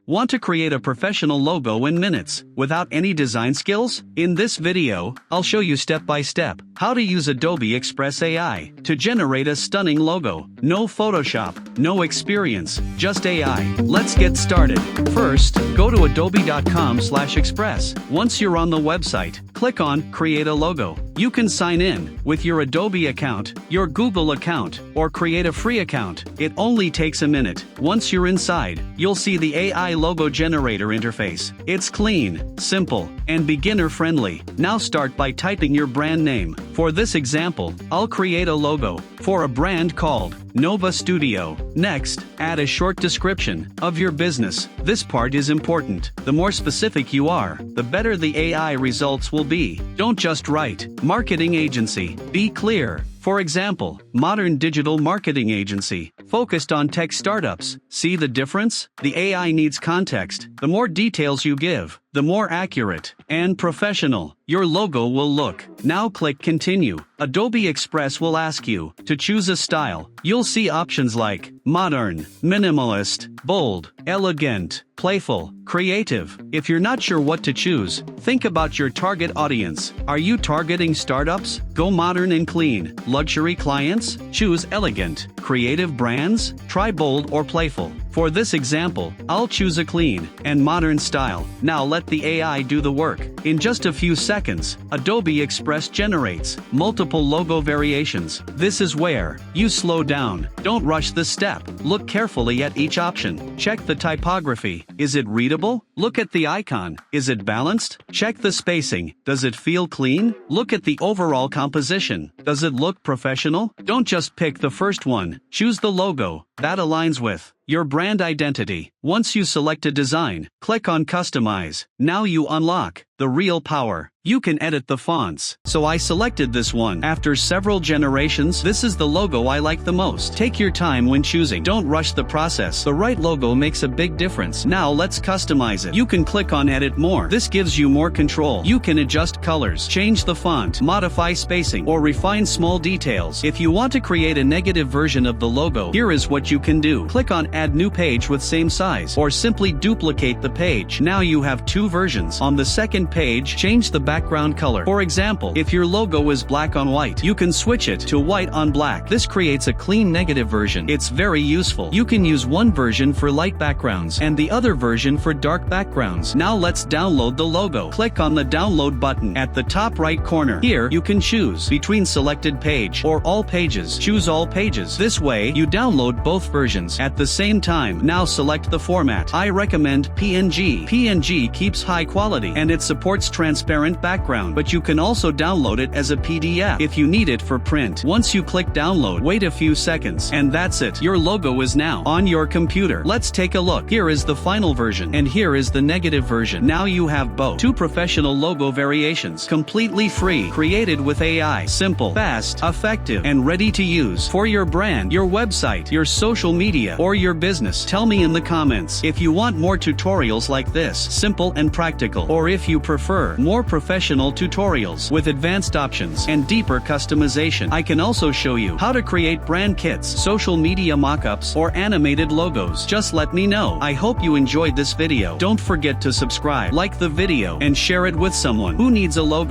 Want to create a professional logo in minutes, without any design skills? In this video, I'll show you step by step how to use Adobe Express AI to generate a stunning logo. No Photoshop, no experience, just AI. Let's get started. First, go to adobe.com/express. Once you're on the website, click on Create a Logo. You can sign in with your Adobe account, your Google account, or create a free account. It only takes a minute. Once you're inside, you'll see the AI logo generator interface. It's clean, simple, and beginner-friendly. Now start by typing your brand name. For this example, I'll create a logo for a brand called Nova Studio. Next, add a short description of your business. This part is important. The more specific you are, the better the AI results will be. Don't just write marketing agency. Be clear. For example, modern digital marketing agency, focused on tech startups. See the difference? The AI needs context. The more details you give, the more accurate and professional your logo will look. Now click Continue. Adobe Express will ask you to choose a style. You'll see options like modern, minimalist, bold, elegant, playful, creative. If you're not sure what to choose, think about your target audience. Are you targeting startups? Go modern and clean. Luxury clients? Choose elegant. Creative brands? Try bold or playful. For this example, I'll choose a clean and modern style. Now let the AI do the work. In just a few seconds, Adobe Express generates multiple logo variations. This is where you slow down. Don't rush the step. Look carefully at each option. Check the typography. Is it readable? Look at the icon. Is it balanced? Check the spacing. Does it feel clean? Look at the overall composition. Does it look professional? Don't just pick the first one. Choose the logo that aligns with your brand identity. Once you select a design, click on Customize. Now you unlock the real power. You can edit the fonts. So I selected this one. After several generations, this is the logo I like the most. Take your time when choosing. Don't rush the process. The right logo makes a big difference. Now let's customize it. You can click on Edit More. This gives you more control. You can adjust colors, change the font, modify spacing, or refine small details. If you want to create a negative version of the logo, here is what you can do. Click on Add New Page with same size, or simply duplicate the page. Now you have two versions. On the second page, change the background color. For example, if your logo is black on white, you can switch it to white on black. This creates a clean negative version. It's very useful. You can use one version for light backgrounds and the other version for dark backgrounds. Now let's download the logo. Click on the download button at the top right corner. Here, you can choose between selected page or all pages. Choose all pages. This way, you download both versions at the same time. Now select the format. I recommend PNG. PNG keeps high quality and it supports transparent background, but you can also download it as a PDF if you need it for print. Once you click download, wait a few seconds, and that's it. Your logo is now on your computer. Let's take a look. Here is the final version, and here is the negative version. Now you have both. Two professional logo variations, completely free, created with AI. Simple, fast, effective, and ready to use for your brand, your website, your social media, or your business. Tell me in the comments if you want more tutorials like this, simple and practical, or if you prefer more professional tutorials with advanced options and deeper customization. I can also show you how to create brand kits, social media mockups, or animated logos. Just let me know. I hope you enjoyed this video. Don't forget to subscribe, like the video, and share it with someone who needs a logo.